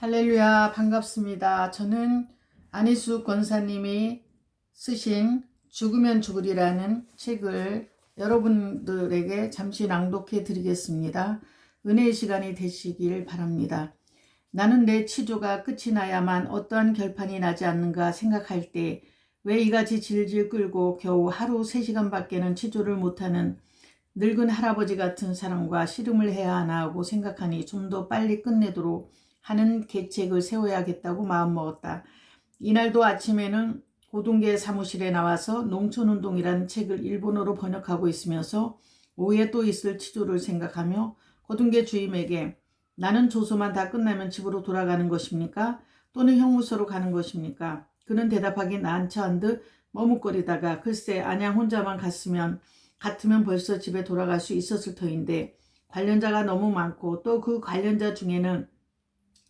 할렐루야, 반갑습니다. 저는 안희숙 권사님이 쓰신 죽으면 죽으리라는 책을 여러분들에게 잠시 낭독해 드리겠습니다. 은혜의 시간이 되시길 바랍니다. 나는 내 치조가 끝이 나야만 어떠한 결판이 나지 않는가 생각할 때 왜 이같이 질질 끌고 겨우 하루 3시간밖에는 치조를 못하는 늙은 할아버지 같은 사람과 씨름을 해야 하나 하고 생각하니 좀 더 빨리 끝내도록 하는 계책을 세워야겠다고 마음먹었다. 이날도 아침에는 고등계 사무실에 나와서 농촌운동이라는 책을 일본어로 번역하고 있으면서 오후에 또 있을 치조를 생각하며 고등계 주임에게 나는 조소만 다 끝나면 집으로 돌아가는 것입니까? 또는 형무소로 가는 것입니까? 그는 대답하기 난처한 듯 머뭇거리다가 글쎄 안양 혼자만 같으면 벌써 집에 돌아갈 수 있었을 터인데 관련자가 너무 많고 또 그 관련자 중에는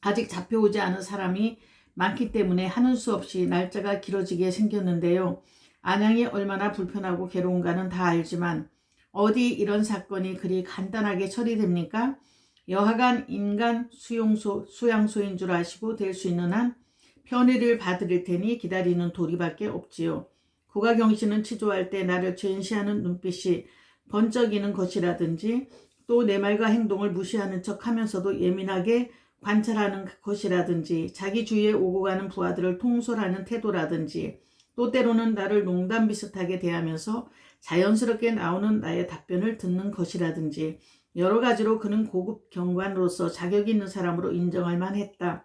아직 잡혀오지 않은 사람이 많기 때문에 하는 수 없이 날짜가 길어지게 생겼는데요. 안양이 얼마나 불편하고 괴로운가는 다 알지만 어디 이런 사건이 그리 간단하게 처리됩니까? 여하간 인간 수양소인 줄 아시고 될 수 있는 한 편의를 봐드릴 테니 기다리는 도리밖에 없지요. 국가경시는 치조할 때 나를 전시하는 눈빛이 번쩍이는 것이라든지 또 내 말과 행동을 무시하는 척 하면서도 예민하게 관찰하는 것이라든지 자기 주위에 오고 가는 부하들을 통솔하는 태도라든지 또 때로는 나를 농담 비슷하게 대하면서 자연스럽게 나오는 나의 답변을 듣는 것이라든지 여러 가지로 그는 고급 경관으로서 자격 있는 사람으로 인정할 만했다.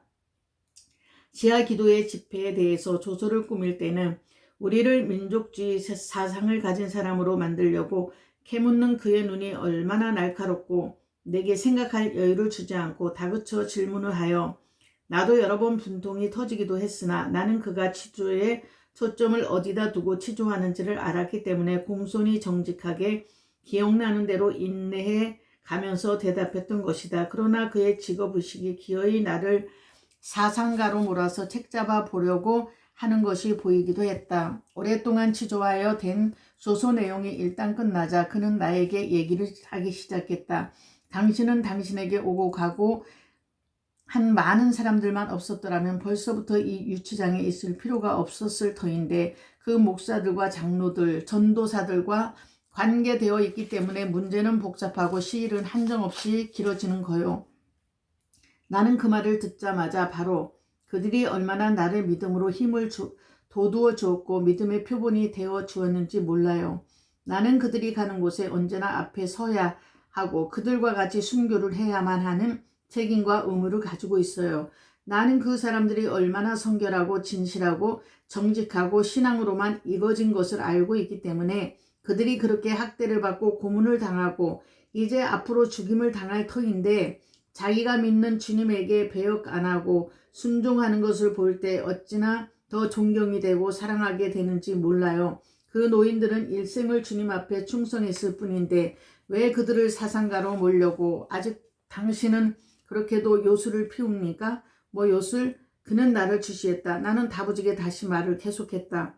지하 기도의 집회에 대해서 조서를 꾸밀 때는 우리를 민족주의 사상을 가진 사람으로 만들려고 캐묻는 그의 눈이 얼마나 날카롭고 내게 생각할 여유를 주지 않고 다그쳐 질문을 하여 나도 여러 번 분통이 터지기도 했으나 나는 그가 치조에 초점을 어디다 두고 치조하는지를 알았기 때문에 공손히 정직하게 기억나는 대로 인내해 가면서 대답했던 것이다. 그러나 그의 직업의식이 기어이 나를 사상가로 몰아서 책잡아 보려고 하는 것이 보이기도 했다. 오랫동안 치조하여 된 조서 내용이 일단 끝나자 그는 나에게 얘기를 하기 시작했다. 당신은 당신에게 오고 가고 한 많은 사람들만 없었더라면 벌써부터 이 유치장에 있을 필요가 없었을 터인데 그 목사들과 장로들, 전도사들과 관계되어 있기 때문에 문제는 복잡하고 시일은 한정없이 길어지는 거요. 나는 그 말을 듣자마자 바로 그들이 얼마나 나를 믿음으로 힘을 돋우어 주었고 믿음의 표본이 되어 주었는지 몰라요. 나는 그들이 가는 곳에 언제나 앞에 서야 하고 그들과 같이 순교를 해야만 하는 책임과 의무를 가지고 있어요. 나는 그 사람들이 얼마나 성결하고 진실하고 정직하고 신앙으로만 이거진 것을 알고 있기 때문에 그들이 그렇게 학대를 받고 고문을 당하고 이제 앞으로 죽임을 당할 터인데 자기가 믿는 주님에게 배역 안 하고 순종하는 것을 볼 때 어찌나 더 존경이 되고 사랑하게 되는지 몰라요. 그 노인들은 일생을 주님 앞에 충성했을 뿐인데 왜 그들을 사상가로 몰려고 아직 당신은 그렇게도 요술을 피웁니까? 뭐 요술? 그는 나를 주시했다. 나는 다부지게 다시 말을 계속했다.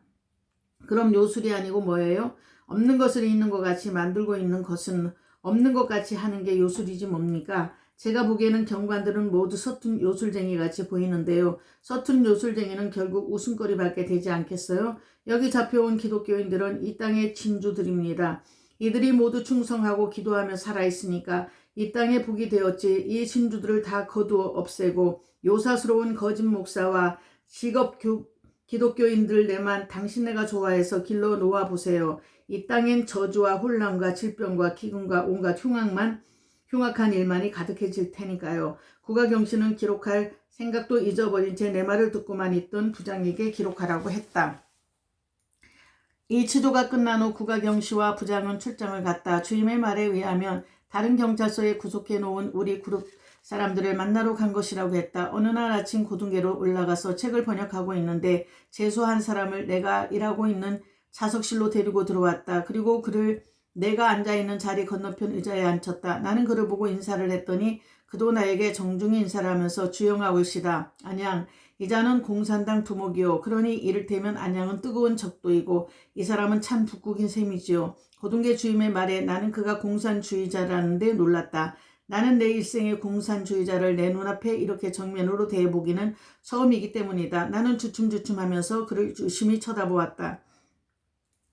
그럼 요술이 아니고 뭐예요? 없는 것을 있는 것 같이 만들고 있는 것은 없는 것 같이 하는 게 요술이지 뭡니까? 제가 보기에는 경관들은 모두 서툰 요술쟁이 같이 보이는데요. 서툰 요술쟁이는 결국 웃음거리밖에 되지 않겠어요? 여기 잡혀온 기독교인들은 이 땅의 진주들입니다. 이들이 모두 충성하고 기도하며 살아있으니까 이 땅에 복이 되었지. 이 진주들을 다 거두어 없애고 요사스러운 거짓 목사와 직업 기독교인들 내만 당신네가 좋아해서 길러 놓아보세요. 이 땅엔 저주와 혼란과 질병과 기근과 온갖 흉악한 일만이 가득해질 테니까요. 국가경시는 기록할 생각도 잊어버린 채 내 말을 듣고만 있던 부장에게 기록하라고 했다. 이 치도가 끝난 후 국가경시와 부장은 출장을 갔다. 주임의 말에 의하면 다른 경찰서에 구속해 놓은 우리 그룹 사람들을 만나러 간 것이라고 했다. 어느 날 아침 고등계로 올라가서 책을 번역하고 있는데 재수 한 사람을 내가 일하고 있는 자석실로 데리고 들어왔다. 그리고 그를 내가 앉아있는 자리 건너편 의자에 앉혔다. 나는 그를 보고 인사를 했더니 그도 나에게 정중히 인사를 하면서 주영아 올시다. 안양, 이자는 공산당 두목이요. 그러니 이를테면 안양은 뜨거운 적도이고 이 사람은 참 북극인 셈이지요. 고등계 주임의 말에 나는 그가 공산주의자라는데 놀랐다. 나는 내 일생의 공산주의자를 내 눈앞에 이렇게 정면으로 대해보기는 처음이기 때문이다. 나는 주춤주춤하면서 그를 유심히 쳐다보았다.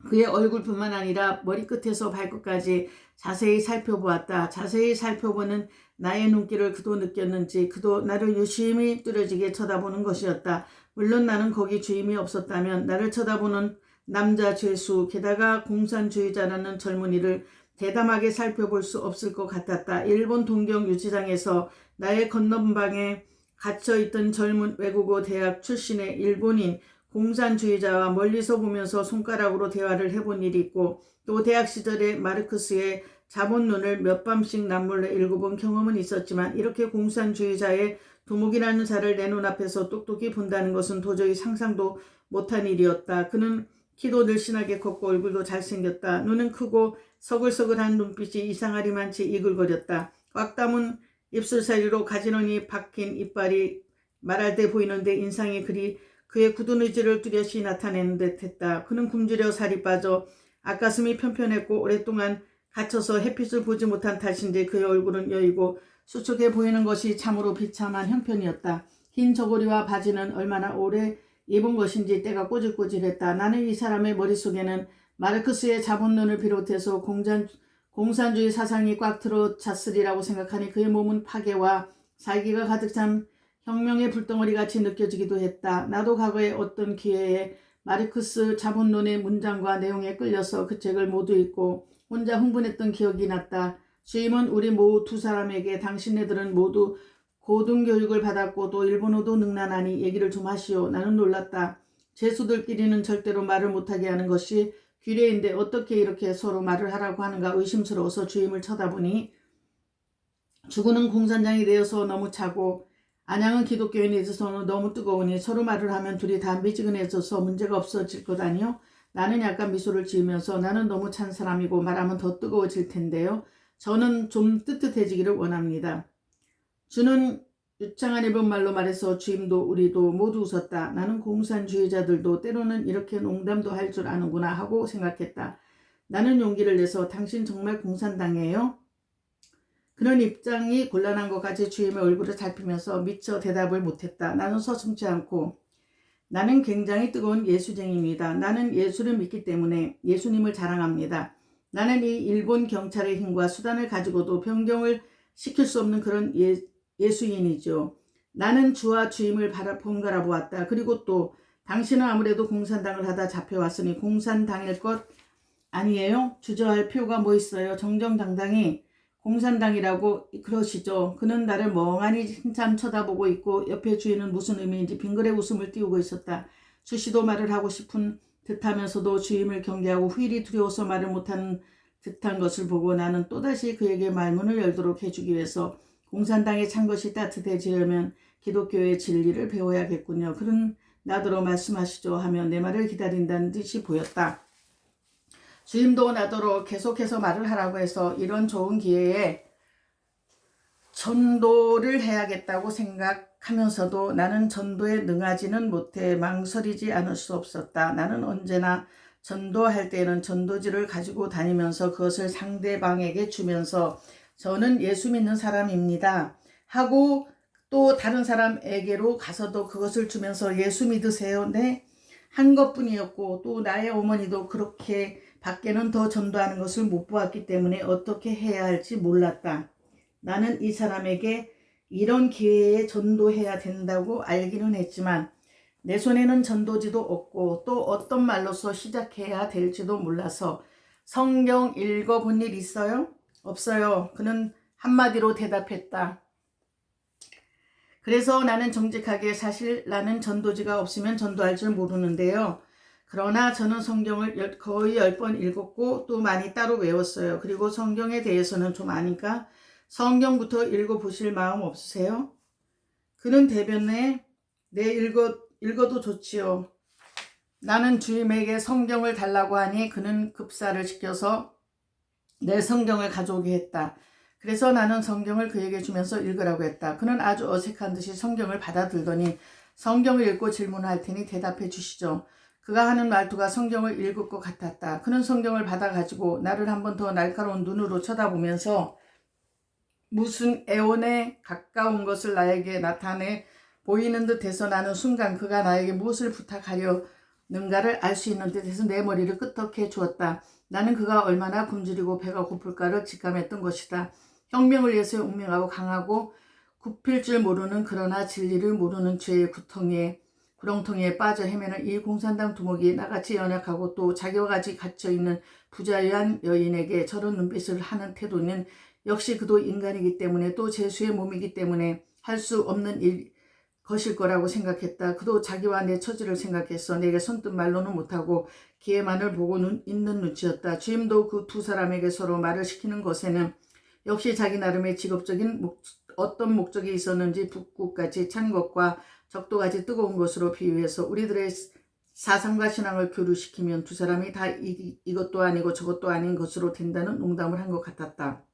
그의 얼굴뿐만 아니라 머리끝에서 발끝까지 자세히 살펴보았다. 자세히 살펴보는 나의 눈길을 그도 느꼈는지 그도 나를 유심히 뚜렷하게 쳐다보는 것이었다. 물론 나는 거기 주임이 없었다면 나를 쳐다보는 남자 죄수 게다가 공산주의자라는 젊은이를 대담하게 살펴볼 수 없을 것 같았다. 일본 동경 유치장에서 나의 건넌방에 갇혀있던 젊은 외국어 대학 출신의 일본인 공산주의자와 멀리서 보면서 손가락으로 대화를 해본 일이 있고 또 대학 시절에 마르크스의 자본론을 몇 밤씩 남몰래 읽어본 경험은 있었지만 이렇게 공산주의자의 두목이라는 자를 내 눈앞에서 똑똑히 본다는 것은 도저히 상상도 못한 일이었다. 그는 키도 늘씬하게 컸고 얼굴도 잘생겼다. 눈은 크고 서글서글한 눈빛이 이상하리만치 이글거렸다. 꽉 담은 입술 사이로 가지런히 박힌 이빨이 말할 때 보이는데 인상이 그리 그의 굳은 의지를 뚜렷이 나타내는 듯했다. 그는 굶주려 살이 빠져 앞가슴이 편편했고 오랫동안 갇혀서 햇빛을 보지 못한 탓인지 그의 얼굴은 여이고 수척해 보이는 것이 참으로 비참한 형편이었다. 흰 저고리와 바지는 얼마나 오래 입은 것인지 때가 꼬질꼬질했다. 나는 이 사람의 머릿속에는 마르크스의 자본론을 비롯해서 공산주의 사상이 꽉 들어찼으리라고 생각하니 그의 몸은 파괴와 살기가 가득 찬 혁명의 불덩어리같이 느껴지기도 했다. 나도 과거에 어떤 기회에 마르크스 자본론의 문장과 내용에 끌려서 그 책을 모두 읽고 혼자 흥분했던 기억이 났다. 주임은 우리 두 사람에게 당신네들은 모두 고등교육을 받았고 또 일본어도 능란하니 얘기를 좀 하시오. 나는 놀랐다. 죄수들끼리는 절대로 말을 못하게 하는 것이 규례인데 어떻게 이렇게 서로 말을 하라고 하는가 의심스러워서 주임을 쳐다보니 주군은 공산장이 되어서 너무 차고 안양은 기독교인이 있어서는 너무 뜨거우니 서로 말을 하면 둘이 다 미지근해져서 문제가 없어질 것 아니요? 나는 약간 미소를 지으면서 나는 너무 찬 사람이고 말하면 더 뜨거워질 텐데요. 저는 좀 뜨뜻해지기를 원합니다. 주는 유창한 일본말로 말해서 주임도 우리도 모두 웃었다. 나는 공산주의자들도 때로는 이렇게 농담도 할 줄 아는구나 하고 생각했다. 나는 용기를 내서 당신 정말 공산당이에요? 그런 입장이 곤란한 것 같이 주임의 얼굴을 살피면서 미처 대답을 못했다. 나는 서슴지 않고 나는 굉장히 뜨거운 예수쟁이입니다. 나는 예수를 믿기 때문에 예수님을 자랑합니다. 나는 이 일본 경찰의 힘과 수단을 가지고도 변경을 시킬 수 없는 그런 예수인이죠. 나는 주와 주임을 번갈아 보았다. 그리고 또 당신은 아무래도 공산당을 하다 잡혀왔으니 공산당일 것 아니에요? 주저할 필요가 뭐 있어요? 정정당당히 공산당이라고 그러시죠. 그는 나를 멍하니 한참 쳐다보고 있고 옆에 주인은 무슨 의미인지 빙그레 웃음을 띄우고 있었다. 주씨도 말을 하고 싶은 듯하면서도 주임을 경계하고 후일이 두려워서 말을 못하는 듯한 것을 보고 나는 또다시 그에게 말문을 열도록 해주기 위해서 공산당에 찬 것이 따뜻해지려면 기독교의 진리를 배워야겠군요. 그런 나더러 말씀하시죠 하며 내 말을 기다린다는 듯이 보였다. 주임도 나더러 계속해서 말을 하라고 해서 이런 좋은 기회에 전도를 해야겠다고 생각하면서도 나는 전도에 능하지는 못해 망설이지 않을 수 없었다. 나는 언제나 전도할 때는 전도지를 가지고 다니면서 그것을 상대방에게 주면서 저는 예수 믿는 사람입니다 하고 또 다른 사람에게로 가서도 그것을 주면서 예수 믿으세요 네 한 것뿐이었고 또 나의 어머니도 그렇게 밖에는 더 전도하는 것을 못 보았기 때문에 어떻게 해야 할지 몰랐다. 나는 이 사람에게 이런 기회에 전도해야 된다고 알기는 했지만 내 손에는 전도지도 없고 또 어떤 말로서 시작해야 될지도 몰라서 성경 읽어본 일 있어요? 없어요. 그는 한마디로 대답했다. 그래서 나는 정직하게 사실 나는 전도지가 없으면 전도할 줄 모르는데요. 그러나 저는 성경을 거의 10번 읽었고 또 많이 따로 외웠어요. 그리고 성경에 대해서는 좀 아니까 성경부터 읽어보실 마음 없으세요? 그는 대변에 네 읽어도 좋지요. 나는 주임에게 성경을 달라고 하니 그는 급사를 시켜서 내 성경을 가져오게 했다. 그래서 나는 성경을 그에게 주면서 읽으라고 했다. 그는 아주 어색한 듯이 성경을 받아들더니 성경을 읽고 질문할 테니 대답해 주시죠. 그가 하는 말투가 성경을 읽을 것 같았다. 그는 성경을 받아가지고 나를 한 번 더 날카로운 눈으로 쳐다보면서 무슨 애원에 가까운 것을 나에게 나타내 보이는 듯해서 나는 순간 그가 나에게 무엇을 부탁하려는가를 알 수 있는 듯해서 내 머리를 끄덕해 주었다. 나는 그가 얼마나 굶주리고 배가 고플까를 직감했던 것이다. 혁명을 위해서 운명하고 강하고 굽힐 줄 모르는 그러나 진리를 모르는 죄의 구렁텅이에 빠져 헤매는 이 공산당 두목이 나같이 연약하고 또 자기와 같이 갇혀있는 부자유한 여인에게 저런 눈빛을 하는 태도는 역시 그도 인간이기 때문에 또 죄수의 몸이기 때문에 할 수 없는 것일 거라고 생각했다. 그도 자기와 내 처지를 생각해서 내게 선뜻 말로는 못하고 기회만을 보고 있는 눈치였다. 주임도 그 두 사람에게 서로 말을 시키는 것에는 역시 자기 나름의 직업적인 어떤 목적이 있었는지 북극같이 찬 것과 적도같이 뜨거운 것으로 비유해서 우리들의 사상과 신앙을 교류시키면 두 사람이 다 이것도 아니고 저것도 아닌 것으로 된다는 농담을 한 것 같았다.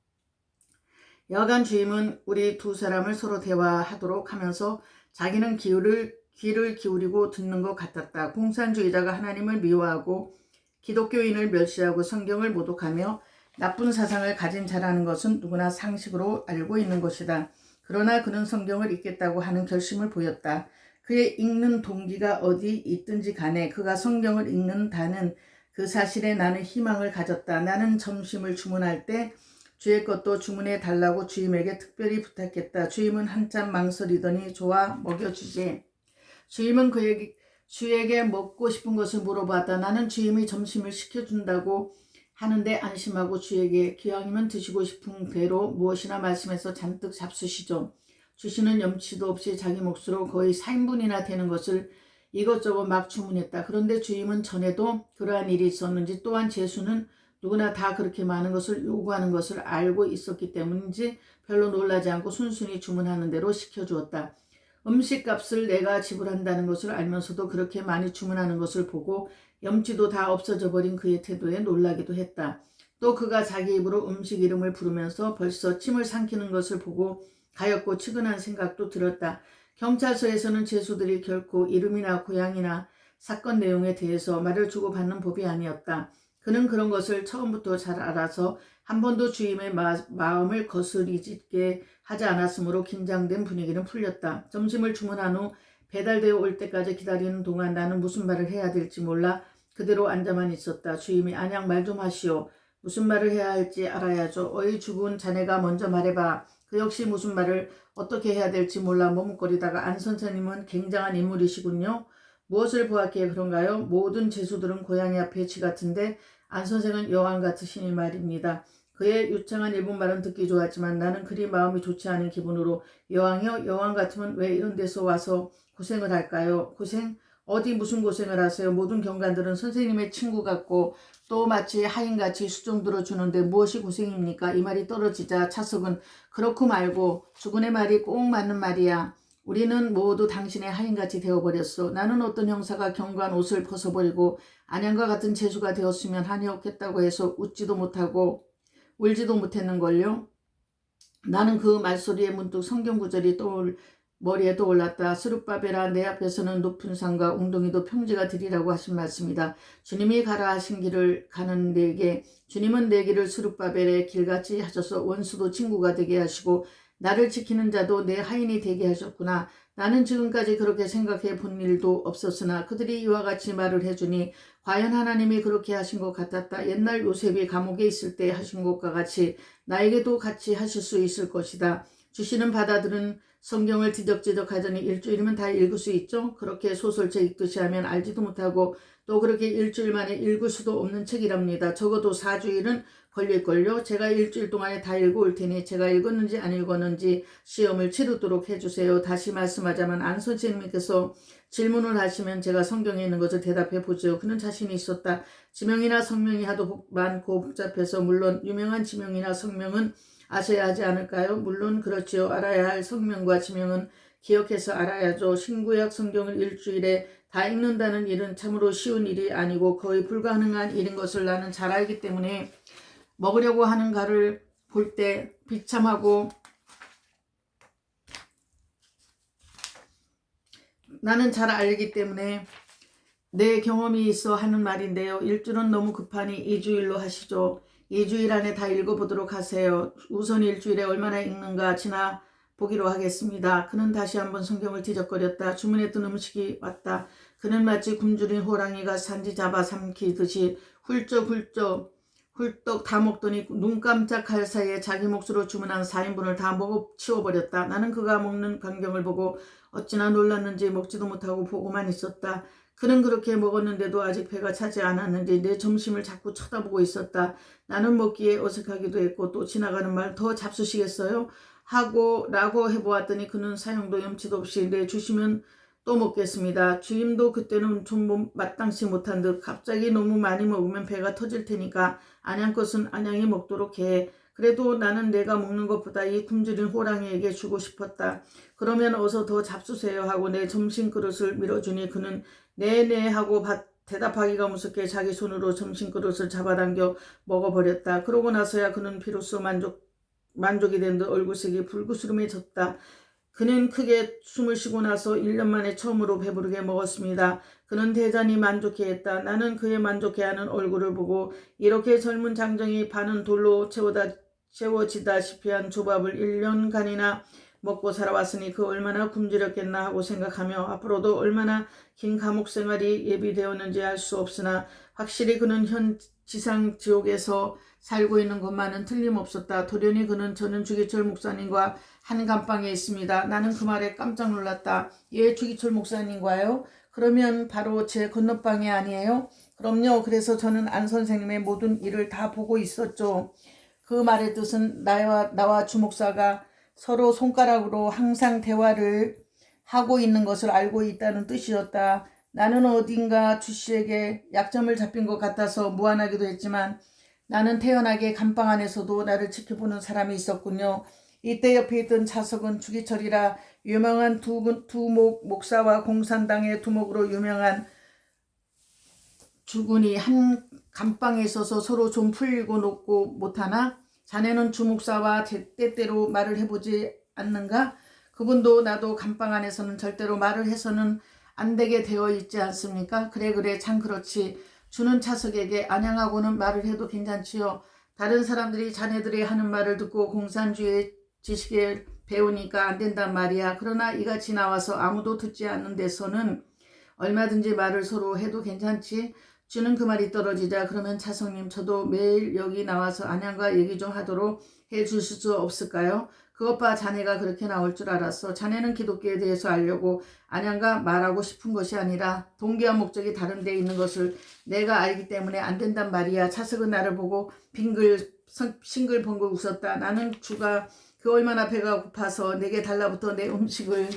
여간 주임은 우리 두 사람을 서로 대화하도록 하면서 자기는 귀를 기울이고 듣는 것 같았다. 공산주의자가 하나님을 미워하고 기독교인을 멸시하고 성경을 모독하며 나쁜 사상을 가진 자라는 것은 누구나 상식으로 알고 있는 것이다. 그러나 그는 성경을 읽겠다고 하는 결심을 보였다. 그의 읽는 동기가 어디 있든지 간에 그가 성경을 읽는다는 그 사실에 나는 희망을 가졌다. 나는 점심을 주문할 때 주의 것도 주문해 달라고 주임에게 특별히 부탁했다. 주임은 한참 망설이더니 좋아 먹여주지. 주임은 주에게 먹고 싶은 것을 물어봤다. 나는 주임이 점심을 시켜준다고 하는데 안심하고 주에게 기왕이면 드시고 싶은 대로 무엇이나 말씀해서 잔뜩 잡수시죠. 주시는 염치도 없이 자기 몫으로 거의 4인분이나 되는 것을 이것저것 막 주문했다. 그런데 주임은 전에도 그러한 일이 있었는지 또한 제수는 누구나 다 그렇게 많은 것을 요구하는 것을 알고 있었기 때문인지 별로 놀라지 않고 순순히 주문하는 대로 시켜주었다. 음식값을 내가 지불한다는 것을 알면서도 그렇게 많이 주문하는 것을 보고 염치도 다 없어져 버린 그의 태도에 놀라기도 했다. 또 그가 자기 입으로 음식 이름을 부르면서 벌써 침을 삼키는 것을 보고 가엾고 측은한 생각도 들었다. 경찰서에서는 죄수들이 결코 이름이나 고향이나 사건 내용에 대해서 말을 주고받는 법이 아니었다. 그는 그런 것을 처음부터 잘 알아서 한 번도 주임의 마음을 거스리게 하지 않았으므로 긴장된 분위기는 풀렸다. 점심을 주문한 후 배달되어 올 때까지 기다리는 동안 나는 무슨 말을 해야 될지 몰라 그대로 앉아만 있었다. 주임이 안양 말 좀 하시오. 무슨 말을 해야 할지 알아야죠. 어이 죽은 자네가 먼저 말해봐. 그 역시 무슨 말을 어떻게 해야 될지 몰라 머뭇거리다가 안 선생님은 굉장한 인물이시군요. 무엇을 보았기에 그런가요? 모든 죄수들은 고양이 앞에 쥐 같은데 안 선생은 여왕 같으시니 말입니다. 그의 유창한 일본말은 듣기 좋았지만 나는 그리 마음이 좋지 않은 기분으로 여왕이요? 여왕 같으면 왜 이런 데서 와서 고생을 할까요? 고생? 어디 무슨 고생을 하세요? 모든 경관들은 선생님의 친구 같고 또 마치 하인같이 수종 들어주는데 무엇이 고생입니까? 이 말이 떨어지자 차석은 그렇고 말고 주군의 말이 꼭 맞는 말이야. 우리는 모두 당신의 하인같이 되어버렸어. 나는 어떤 형사가 경관 옷을 벗어버리고 안양과 같은 재수가 되었으면 한이 없겠다고 해서 웃지도 못하고 울지도 못했는걸요. 나는 그 말소리에 문득 성경구절이 머리에 떠올랐다. 스룹바벨아 내 앞에서는 높은 산과 웅덩이도 평지가 되리라고 하신 말씀이다. 주님이 가라 하신 길을 가는 내게 주님은 내 길을 스룹바벨의 길같이 하셔서 원수도 친구가 되게 하시고 나를 지키는 자도 내 하인이 되게 하셨구나. 나는 지금까지 그렇게 생각해 본 일도 없었으나 그들이 이와 같이 말을 해주니 과연 하나님이 그렇게 하신 것 같았다. 옛날 요셉이 감옥에 있을 때 하신 것과 같이 나에게도 같이 하실 수 있을 것이다. 주시는 바다들은 성경을 뒤적뒤적 하더니 일주일이면 다 읽을 수 있죠. 그렇게 소설책 읽듯이 하면 알지도 못하고 또 그렇게 일주일 만에 읽을 수도 없는 책이랍니다. 적어도 4주일은 걸릴걸요. 제가 일주일 동안에 다 읽어올 테니 제가 읽었는지 안 읽었는지 시험을 치르도록 해주세요. 다시 말씀하자면 안 선생님께서 질문을 하시면 제가 성경에 있는 것을 대답해 보죠. 그는 자신이 있었다. 지명이나 성명이 하도 많고 복잡해서 물론 유명한 지명이나 성명은 아셔야 하지 않을까요? 물론 그렇지요. 알아야 할 성명과 지명은 기억해서 알아야죠. 신구약 성경을 일주일에 다 읽는다는 일은 참으로 쉬운 일이 아니고 거의 불가능한 일인 것을 나는 잘 알기 때문에 먹으려고 하는가를 볼 때 비참하고 나는 잘 알기 때문에 내 경험이 있어 하는 말인데요. 일주일은 너무 급하니 2주일로 하시죠. 2주일 안에 다 읽어보도록 하세요. 우선 일주일에 얼마나 읽는가 지나보기로 하겠습니다. 그는 다시 한번 성경을 뒤적거렸다. 주문했던 음식이 왔다. 그는 마치 굶주린 호랑이가 산지 잡아 삼키듯이 훌쩍 다 먹더니 눈 깜짝할 사이에 자기 몫으로 주문한 4인분을 다 먹어 치워버렸다. 나는 그가 먹는 광경을 보고 어찌나 놀랐는지 먹지도 못하고 보고만 있었다. 그는 그렇게 먹었는데도 아직 배가 차지 않았는지 내 점심을 자꾸 쳐다보고 있었다. 나는 먹기에 어색하기도 했고 또 지나가는 말 더 잡수시겠어요? 라고 해보았더니 그는 사형도 염치도 없이 네 주시면 또 먹겠습니다. 주임도 그때는 좀 마땅치 못한 듯 갑자기 너무 많이 먹으면 배가 터질 테니까 안양 것은 안양이 먹도록 해. 그래도 나는 내가 먹는 것보다 이 굶주린 호랑이에게 주고 싶었다. 그러면 어서 더 잡수세요 하고 내 점심 그릇을 밀어주니 그는 네네 하고 대답하기가 무섭게 자기 손으로 점심 그릇을 잡아당겨 먹어버렸다. 그러고 나서야 그는 비로소 만족이 된 듯 얼굴색이 불그스름해졌다. 그는 크게 숨을 쉬고 나서 1년 만에 처음으로 배부르게 먹었습니다. 그는 대단히 만족해했다. 나는 그의 만족해하는 얼굴을 보고 이렇게 젊은 장정이 반은 돌로 채워지다시피 한 조밥을 1년간이나 먹고 살아왔으니 그 얼마나 굶주렸겠나 하고 생각하며 앞으로도 얼마나 긴 감옥 생활이 예비되었는지 알 수 없으나 확실히 그는 현 지상 지옥에서 살고 있는 것만은 틀림없었다. 돌연히 그는 저는 주기철 목사님과 한 감방에 있습니다. 나는 그 말에 깜짝 놀랐다. 예, 주기철 목사님과요? 그러면 바로 제 건너방이 아니에요? 그럼요. 그래서 저는 안 선생님의 모든 일을 다 보고 있었죠. 그 말의 뜻은 나와 주 목사가 서로 손가락으로 항상 대화를 하고 있는 것을 알고 있다는 뜻이었다. 나는 어딘가 주씨에게 약점을 잡힌 것 같아서 무안하기도 했지만 나는 태연하게 감방 안에서도 나를 지켜보는 사람이 있었군요. 이때 옆에 있던 차석은 주기철이라 유명한 두목 목사와 공산당의 두목으로 유명한 주군이 한 감방에 있어서 서로 좀 풀리고 놓고 못하나? 자네는 주목사와 때때로 말을 해보지 않는가? 그분도 나도 감방 안에서는 절대로 말을 해서는 안 되게 되어 있지 않습니까? 그래 참 그렇지. 주는 차석에게 안양하고는 말을 해도 괜찮지요. 다른 사람들이 자네들이 하는 말을 듣고 공산주의 지식을 배우니까 안 된단 말이야. 그러나 이같이 나와서 아무도 듣지 않는 데서는 얼마든지 말을 서로 해도 괜찮지. 주는 그 말이 떨어지자 그러면 차성님 저도 매일 여기 나와서 안양과 얘기 좀 하도록 해주실 수 없을까요? 그것 봐 자네가 그렇게 나올 줄 알았어. 자네는 기독교에 대해서 알려고 안양과 말하고 싶은 것이 아니라 동기와 목적이 다른 데 있는 것을 내가 알기 때문에 안 된단 말이야. 차석은 나를 보고 싱글벙글 웃었다. 나는 주가 그 얼마나 배가 고파서 내게 달라붙어 내 음식을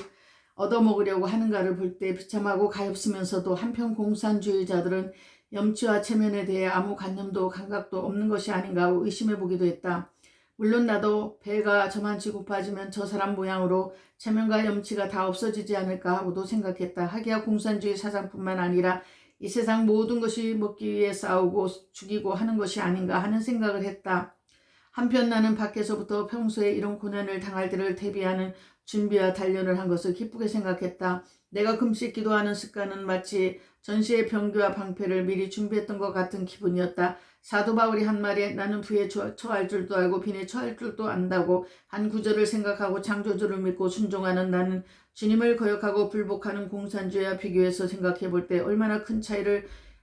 얻어먹으려고 하는가를 볼 때 비참하고 가엾으면서도 한편 공산주의자들은 염치와 체면에 대해 아무 관념도 감각도 없는 것이 아닌가 하고 의심해보기도 했다. 물론 나도 배가 저만치 고파지면 저 사람 모양으로 체면과 염치가 다 없어지지 않을까 하고도 생각했다. 하기야 공산주의 사상뿐만 아니라 이 세상 모든 것이 먹기 위해 싸우고 죽이고 하는 것이 아닌가 하는 생각을 했다. 한편 나는 밖에서부터 평소에 이런 고난을 당할 때를 대비하는 준비와 단련을 한 것을 기쁘게 생각했다. 내가 금식 기도하는 습관은 마치 전시의 병기와 방패를 미리 준비했던 것 같은 기분이었다. 사도 바울이 한 말에 나는 부에 처할 줄도 알고 빈에 처할 줄도 안다고 한 구절을 생각하고 창조주를 믿고 순종하는 나는 주님을 거역하고 불복하는 공산주의와 비교해서 생각해 볼 때 얼마나 큰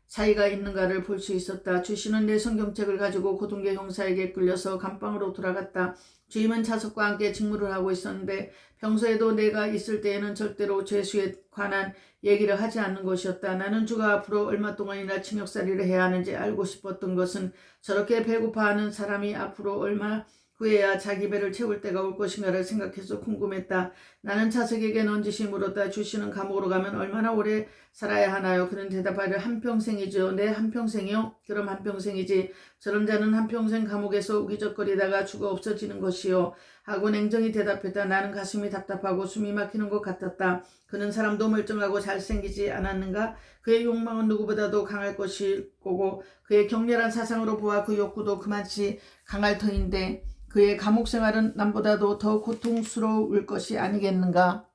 차이가 있는가를 볼 수 있었다. 주씨는 내 성경책을 가지고 고등계 형사에게 끌려서 감방으로 돌아갔다. 주임은 차석과 함께 직무를 하고 있었는데 평소에도 내가 있을 때에는 절대로 죄수에 관한 얘기를 하지 않는 것이었다. 나는 주가 앞으로 얼마 동안이나 징역살이를 해야 하는지 알고 싶었던 것은 저렇게 배고파하는 사람이 앞으로 얼마 후에야 자기 배를 채울 때가 올 것인가를 생각해서 궁금했다. 나는 차석에게 넌지시 물었다. 주씨는 감옥으로 가면 얼마나 오래 살아야 하나요? 그는 대답하려 한평생이죠. 네, 한평생이요? 그럼 한평생이지. 저런 자는 한평생 감옥에서 우기적거리다가 죽어 없어지는 것이요. 하고 냉정히 대답했다. 나는 가슴이 답답하고 숨이 막히는 것 같았다. 그는 사람도 멀쩡하고 잘생기지 않았는가? 그의 욕망은 누구보다도 강할 것일 거고 그의 격렬한 사상으로 보아 그 욕구도 그만치 강할 터인데 그의 감옥 생활은 남보다도 더 고통스러울 것이 아니겠는가?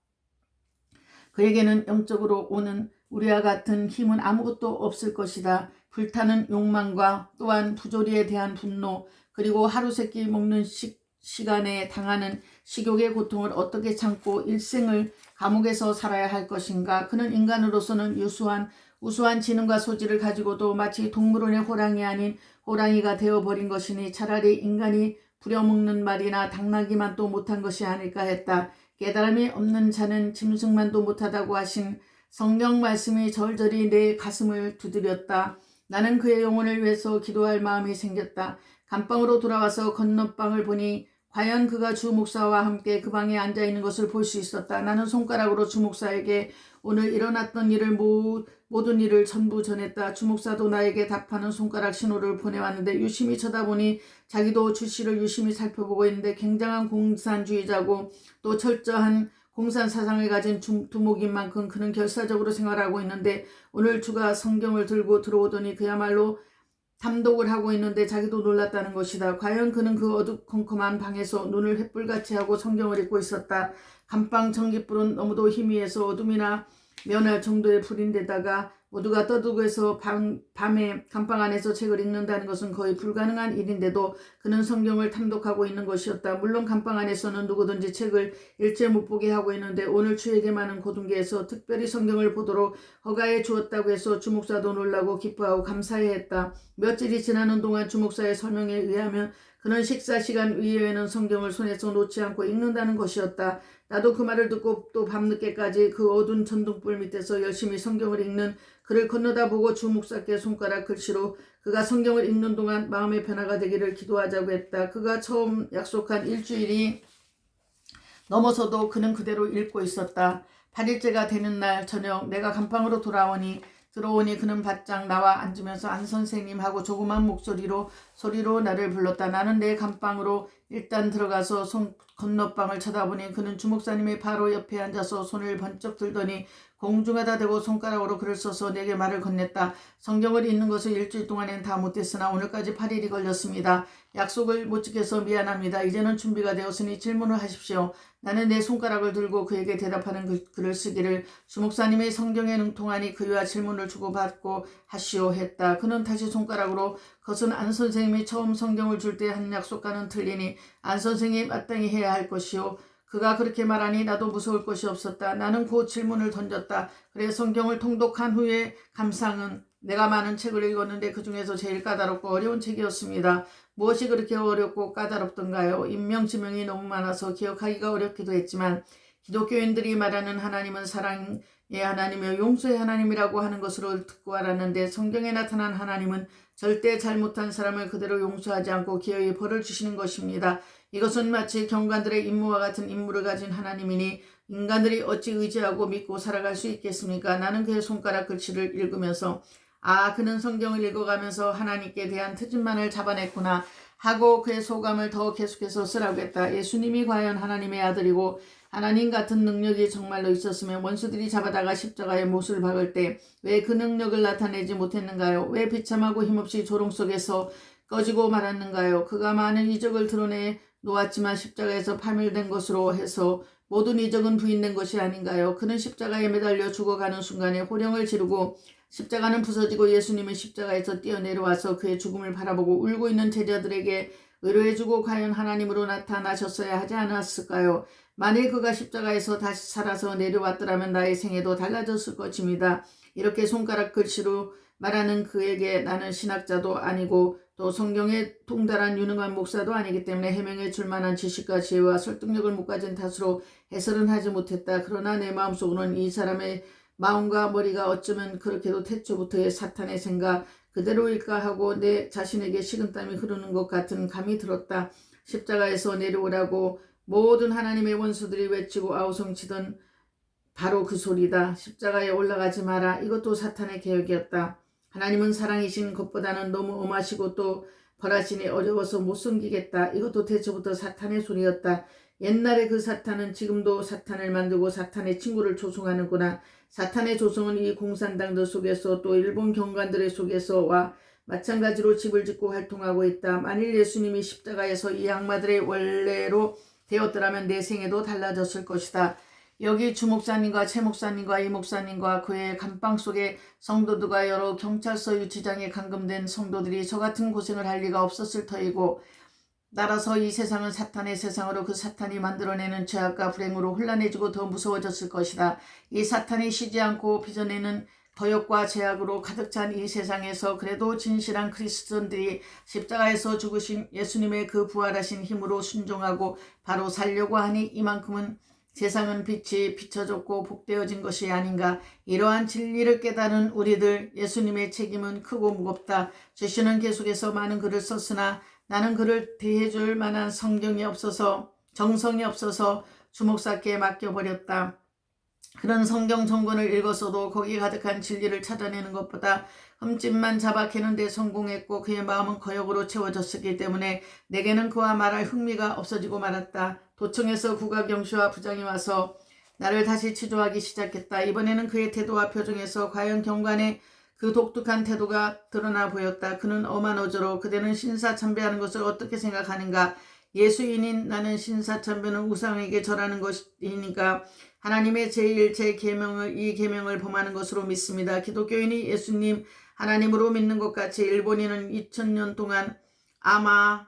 그에게는 영적으로 오는 우리와 같은 힘은 아무것도 없을 것이다. 불타는 욕망과 또한 부조리에 대한 분노, 그리고 하루 세끼 먹는 시간에 당하는 식욕의 고통을 어떻게 참고 일생을 감옥에서 살아야 할 것인가. 그는 인간으로서는 우수한 지능과 소질을 가지고도 마치 동물원의 호랑이 아닌 호랑이가 되어버린 것이니 차라리 인간이 부려먹는 말이나 당나귀만 또 못한 것이 아닐까 했다. 깨달음이 없는 자는 짐승만도 못하다고 하신 성경 말씀이 절절히 내 가슴을 두드렸다. 나는 그의 영혼을 위해서 기도할 마음이 생겼다. 감방으로 돌아와서 건너방을 보니 과연 그가 주 목사와 함께 그 방에 앉아있는 것을 볼 수 있었다. 나는 손가락으로 주 목사에게 오늘 일어났던 일을 모든 일을 전부 전했다. 주 목사도 나에게 답하는 손가락 신호를 보내왔는데 유심히 쳐다보니 자기도 주씨를 유심히 살펴보고 있는데 굉장한 공산주의자고 또 철저한 공산 사상을 가진 두목인 만큼 그는 결사적으로 생활하고 있는데 오늘 주가 성경을 들고 들어오더니 그야말로 담독을 하고 있는데 자기도 놀랐다는 것이다. 과연 그는 그 어두컴컴한 방에서 눈을 횃불같이 하고 성경을 읽고 있었다. 감방 전깃불은 너무도 희미해서 어둠이나 면할 정도의 불인데다가 모두가 떠들고해서 밤에 감방 안에서 책을 읽는다는 것은 거의 불가능한 일인데도 그는 성경을 탐독하고 있는 것이었다. 물론 감방 안에서는 누구든지 책을 일체 못 보게 하고 있는데 오늘 주에게만은 고등계에서 특별히 성경을 보도록 허가해 주었다고 해서 주목사도 놀라고 기뻐하고 감사해했다. 며칠이 지나는 동안 주목사의 설명에 의하면 그는 식사 시간 이외에는 성경을 손에서 놓지 않고 읽는다는 것이었다. 나도 그 말을 듣고 또 밤늦게까지 그 어두운 전등불 밑에서 열심히 성경을 읽는 그를 건너다 보고 주 목사께 손가락 글씨로 그가 성경을 읽는 동안 마음의 변화가 되기를 기도하자고 했다. 그가 처음 약속한 일주일이 넘어서도 그는 그대로 읽고 있었다. 8일째가 되는 날 저녁 내가 감방으로 들어오니 그는 바짝 나와 앉으면서 안 선생님하고 조그만 소리로 나를 불렀다. 나는 내 감방으로 일단 들어가서 건너방을 쳐다보니 그는 주목사님의 바로 옆에 앉아서 손을 번쩍 들더니 공중에다 대고 손가락으로 글을 써서 내게 말을 건넸다. 성경을 읽는 것을 일주일 동안엔 다 못했으나 오늘까지 8일이 걸렸습니다. 약속을 못 지켜서 미안합니다. 이제는 준비가 되었으니 질문을 하십시오. 나는 내 손가락을 들고 그에게 대답하는 글을 쓰기를 주목사님의 성경에 능통하니 그와 질문을 주고받고 하시오 했다. 그는 다시 손가락으로 그것은 안 선생님이 처음 성경을 줄 때 한 약속과는 틀리니 안 선생님이 마땅히 해야 할 것이오. 그가 그렇게 말하니 나도 무서울 것이 없었다. 나는 곧 질문을 던졌다. 그래 성경을 통독한 후에 감상은 내가 많은 책을 읽었는데 그 중에서 제일 까다롭고 어려운 책이었습니다. 무엇이 그렇게 어렵고 까다롭던가요? 인명지명이 너무 많아서 기억하기가 어렵기도 했지만 기독교인들이 말하는 하나님은 사랑의 하나님이며 용서의 하나님이라고 하는 것으로 듣고 알았는데 성경에 나타난 하나님은 절대 잘못한 사람을 그대로 용서하지 않고 기어이 벌을 주시는 것입니다. 이것은 마치 경관들의 임무와 같은 임무를 가진 하나님이니 인간들이 어찌 의지하고 믿고 살아갈 수 있겠습니까? 나는 그의 손가락 글씨를 읽으면서 그는 성경을 읽어가면서 하나님께 대한 트집만을 잡아냈구나 하고 그의 소감을 더 계속해서 쓰라고 했다. 예수님이 과연 하나님의 아들이고 하나님 같은 능력이 정말로 있었으면 원수들이 잡아다가 십자가에 못을 박을 때 왜 그 능력을 나타내지 못했는가요? 왜 비참하고 힘없이 조롱 속에서 꺼지고 말았는가요? 그가 많은 이적을 드러내 놓았지만 십자가에서 파멸된 것으로 해서 모든 이적은 부인된 것이 아닌가요? 그는 십자가에 매달려 죽어가는 순간에 호령을 지르고 십자가는 부서지고 예수님은 십자가에서 뛰어내려와서 그의 죽음을 바라보고 울고 있는 제자들에게 의뢰해주고 과연 하나님으로 나타나셨어야 하지 않았을까요? 만일 그가 십자가에서 다시 살아서 내려왔더라면 나의 생애도 달라졌을 것입니다. 이렇게 손가락 글씨로 말하는 그에게 나는 신학자도 아니고 또 성경에 통달한 유능한 목사도 아니기 때문에 해명해 줄 만한 지식과 지혜와 설득력을 못 가진 탓으로 해설은 하지 못했다. 그러나 내 마음속으로는 이 사람의 마음과 머리가 어쩌면 그렇게도 태초부터의 사탄의 생각 그대로일까 하고 내 자신에게 식은땀이 흐르는 것 같은 감이 들었다. 십자가에서 내려오라고 모든 하나님의 원수들이 외치고 아우성치던 바로 그 소리다. 십자가에 올라가지 마라. 이것도 사탄의 계획이었다. 하나님은 사랑이신 것보다는 너무 엄하시고 또 벌하시니 어려워서 못 섬기겠다. 이것도 태초부터 사탄의 소리였다. 옛날에 그 사탄은 지금도 사탄을 만들고 사탄의 친구를 조성하는구나. 사탄의 조성은 이 공산당들 속에서 또 일본 경관들의 속에서와 마찬가지로 집을 짓고 활동하고 있다. 만일 예수님이 십자가에서 이 악마들의 원래로 되었더라면 내 생애도 달라졌을 것이다. 여기 주 목사님과 최 목사님과 이 목사님과 그의 감방 속에 성도들과 여러 경찰서 유치장에 감금된 성도들이 저 같은 고생을 할 리가 없었을 터이고, 따라서 이 세상은 사탄의 세상으로 그 사탄이 만들어내는 죄악과 불행으로 혼란해지고 더 무서워졌을 것이다. 이 사탄이 쉬지 않고 빚어내는 거역과 죄악으로 가득 찬 이 세상에서 그래도 진실한 그리스도인들이 십자가에서 죽으신 예수님의 그 부활하신 힘으로 순종하고 바로 살려고 하니 이만큼은 세상은 빛이 비춰졌고 복되어진 것이 아닌가. 이러한 진리를 깨달은 우리들, 예수님의 책임은 크고 무겁다. 주시는 계속해서 많은 글을 썼으나 나는 그를 대해줄 만한 성경이 없어서, 정성이 없어서 주목사께 맡겨버렸다. 그런 성경 전권을 읽었어도 거기 가득한 진리를 찾아내는 것보다 흠집만 잡아 캐는 데 성공했고, 그의 마음은 거역으로 채워졌기 때문에 내게는 그와 말할 흥미가 없어지고 말았다. 도청에서 국가경시와 부장이 와서 나를 다시 치조하기 시작했다. 이번에는 그의 태도와 표정에서 과연 경관의 그 독특한 태도가 드러나 보였다. 그는 엄한 어조로 그대는 신사참배하는 것을 어떻게 생각하는가? 예수인인 나는 신사참배는 우상에게 절하는 것이니까 하나님의 제1, 제 계명을 이 계명을 범하는 것으로 믿습니다. 기독교인이 예수님 하나님으로 믿는 것 같이 일본인은 2000년 동안 아마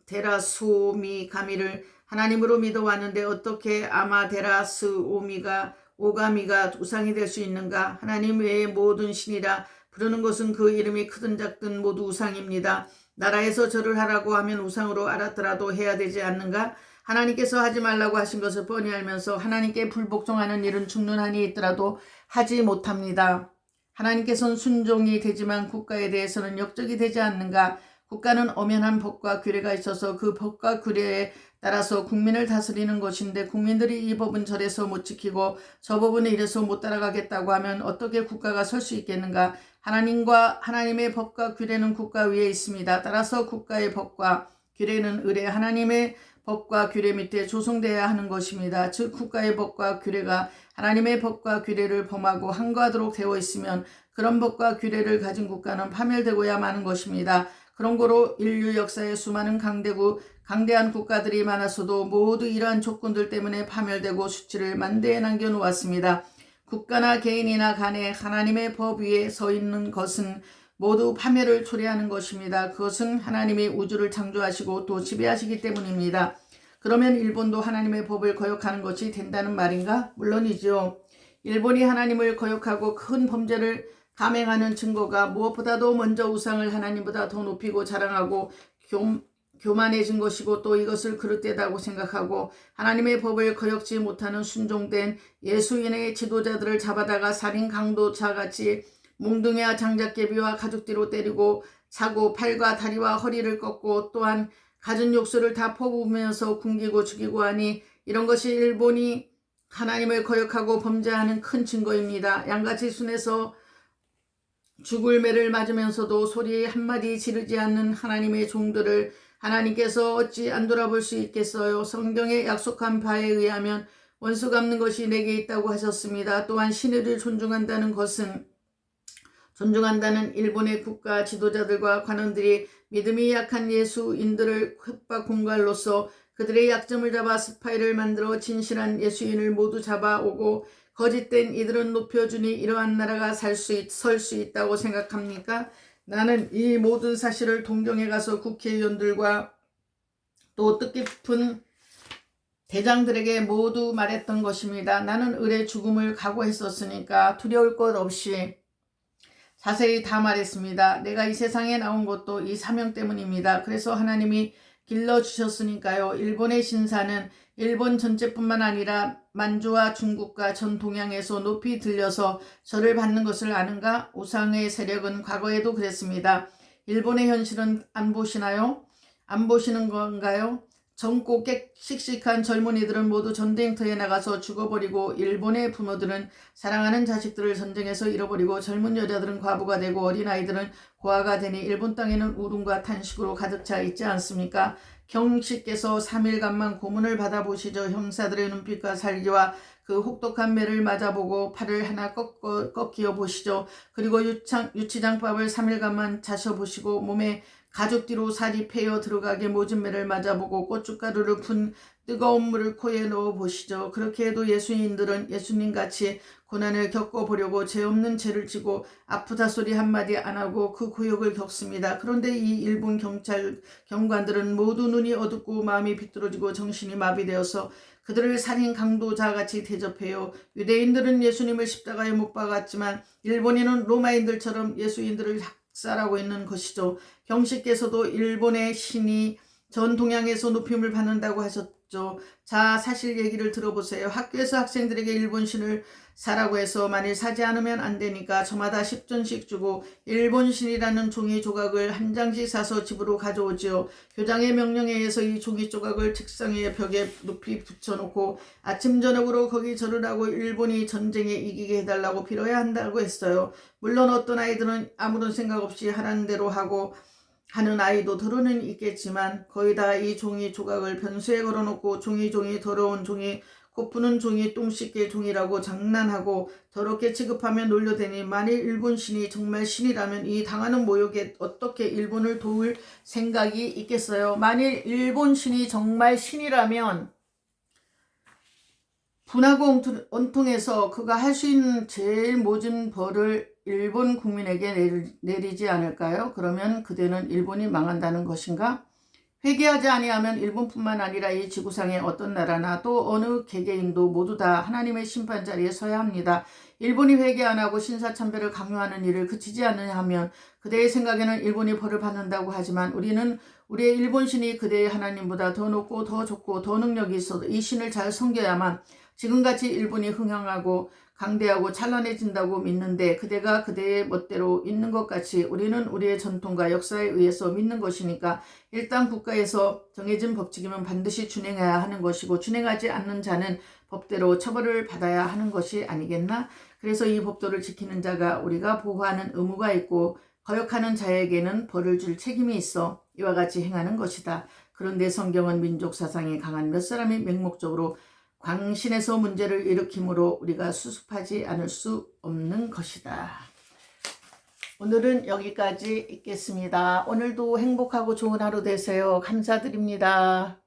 데라스오미 가미를 하나님으로 믿어왔는데 어떻게 아마데라스오미가 오가미가 우상이 될 수 있는가? 하나님 외의 모든 신이라 부르는 것은 그 이름이 크든 작든 모두 우상입니다. 나라에서 절을 하라고 하면 우상으로 알았더라도 해야 되지 않는가? 하나님께서 하지 말라고 하신 것을 뻔히 알면서 하나님께 불복종하는 일은 죽는 한이 있더라도 하지 못합니다. 하나님께서는 순종이 되지만 국가에 대해서는 역적이 되지 않는가? 국가는 엄연한 법과 규례가 있어서 그 법과 규례에 따라서 국민을 다스리는 것인데, 국민들이 이 법은 저래서 못 지키고 저 법은 이래서 못 따라가겠다고 하면 어떻게 국가가 설 수 있겠는가? 하나님과 하나님의 법과 규례는 국가 위에 있습니다. 따라서 국가의 법과 규례는 의례 하나님의 법과 규례 밑에 조성되어야 하는 것입니다. 즉 국가의 법과 규례가 하나님의 법과 규례를 범하고 항거하도록 되어 있으면 그런 법과 규례를 가진 국가는 파멸되고야 마는 것입니다. 그런 거로 인류 역사에 수많은 강대한 국가들이 많았어도 모두 이러한 조건들 때문에 파멸되고 수치를 만대에 남겨놓았습니다. 국가나 개인이나 간에 하나님의 법 위에 서 있는 것은 모두 파멸을 초래하는 것입니다. 그것은 하나님이 우주를 창조하시고 또 지배하시기 때문입니다. 그러면 일본도 하나님의 법을 거역하는 것이 된다는 말인가? 물론이죠. 일본이 하나님을 거역하고 큰 범죄를 감행하는 증거가 무엇보다도 먼저 우상을 하나님보다 더 높이고 자랑하고 교만해진 것이고, 또 이것을 그릇되다고 생각하고 하나님의 법을 거역지 못하는 순종된 예수인의 지도자들을 잡아다가 살인 강도자같이 몽둥이와 장작개비와 가죽띠로 때리고 차고 팔과 다리와 허리를 꺾고 또한 갖은 욕설을 다 퍼부으면서 굶기고 죽이고 하니, 이런 것이 일본이 하나님을 거역하고 범죄하는 큰 증거입니다. 양같이 순에서 죽을 매를 맞으면서도 소리 한마디 지르지 않는 하나님의 종들을 하나님께서 어찌 안 돌아볼 수 있겠어요? 성경에 약속한 바에 의하면 원수 갚는 것이 내게 있다고 하셨습니다. 또한 신의를 존중한다는 일본의 국가 지도자들과 관원들이 믿음이 약한 예수인들을 협박 공갈로서 그들의 약점을 잡아 스파이를 만들어 진실한 예수인을 모두 잡아오고 거짓된 이들은 높여주니 이러한 나라가 설 수 있다고 생각합니까? 나는 이 모든 사실을 동경에 가서 국회의원들과 또 뜻깊은 대장들에게 모두 말했던 것입니다. 나는 을의 죽음을 각오했었으니까 두려울 것 없이 자세히 다 말했습니다. 내가 이 세상에 나온 것도 이 사명 때문입니다. 그래서 하나님이 길러주셨으니까요. 일본의 신사는 일본 전체뿐만 아니라 만주와 중국과 전 동양에서 높이 들려서 절을 받는 것을 아는가? 우상의 세력은 과거에도 그랬습니다. 일본의 현실은 안 보시나요? 안 보시는 건가요? 젊고 씩씩한 젊은이들은 모두 전쟁터에 나가서 죽어버리고, 일본의 부모들은 사랑하는 자식들을 전쟁에서 잃어버리고, 젊은 여자들은 과부가 되고 어린아이들은 고아가 되니 일본 땅에는 울음과 탄식으로 가득 차 있지 않습니까? 경씨께서 3일간만 고문을 받아보시죠. 형사들의 눈빛과 살기와 그 혹독한 매를 맞아보고 팔을 하나 꺾여 보시죠. 그리고 유치장밥을 3일간만 자셔보시고 몸에 가죽 뒤로 살이 패여 들어가게 모진 매를 맞아보고 고춧가루를 푼 뜨거운 물을 코에 넣어 보시죠. 그렇게 해도 예수인들은 예수님같이 고난을 겪어보려고 죄 없는 죄를 지고 아프다 소리 한마디 안 하고 그 고역을 겪습니다. 그런데 이 일본 경찰 경관들은 모두 눈이 어둡고 마음이 비뚤어지고 정신이 마비되어서 그들을 살인 강도자같이 대접해요. 유대인들은 예수님을 십자가에 못 박았지만 일본인은 로마인들처럼 예수인들을 학살하고 있는 것이죠. 경식께서도 일본의 신이 전 동양에서 높임을 받는다고 하셨죠. 자, 사실 얘기를 들어보세요. 학교에서 학생들에게 일본 신을 사라고 해서 만일 사지 않으면 안 되니까 저마다 10전씩 주고 일본 신이라는 종이 조각을 한 장씩 사서 집으로 가져오지요. 교장의 명령에 의해서 이 종이 조각을 책상에 벽에 높이 붙여놓고 아침 저녁으로 거기 절을 하고 일본이 전쟁에 이기게 해달라고 빌어야 한다고 했어요. 물론 어떤 아이들은 아무런 생각 없이 하라는 대로 하고 하는 아이도들은 있겠지만 거의 다 이 종이 조각을 변수에 걸어놓고 종이 더러운 종이 코푸는 종이 똥 씻길 종이라고 장난하고 더럽게 취급하며 놀려대니 만일 일본 신이 정말 신이라면 이 당하는 모욕에 어떻게 일본을 도울 생각이 있겠어요. 만일 일본 신이 정말 신이라면 분하고 온통해서 그가 할 수 있는 제일 모진 벌을 일본 국민에게 내리지 않을까요? 그러면 그대는 일본이 망한다는 것인가? 회개하지 아니하면 일본뿐만 아니라 이 지구상의 어떤 나라나 또 어느 개개인도 모두 다 하나님의 심판 자리에 서야 합니다. 일본이 회개 안 하고 신사참배를 강요하는 일을 그치지 않느냐 하면 그대의 생각에는 일본이 벌을 받는다고 하지만 우리는 우리의 일본 신이 그대의 하나님보다 더 높고 더 좋고 더 능력이 있어도 이 신을 잘 섬겨야만 지금같이 일본이 흥황하고 강대하고 찬란해진다고 믿는데 그대가 그대의 멋대로 있는 것 같이 우리는 우리의 전통과 역사에 의해서 믿는 것이니까 일단 국가에서 정해진 법칙이면 반드시 준행해야 하는 것이고 준행하지 않는 자는 법대로 처벌을 받아야 하는 것이 아니겠나? 그래서 이 법도를 지키는 자가 우리가 보호하는 의무가 있고 거역하는 자에게는 벌을 줄 책임이 있어 이와 같이 행하는 것이다. 그런데 성경은 민족 사상이 강한 몇 사람이 맹목적으로 광신에서 문제를 일으키므로 우리가 수습하지 않을 수 없는 것이다. 오늘은 여기까지 있겠습니다. 오늘도 행복하고 좋은 하루 되세요. 감사드립니다.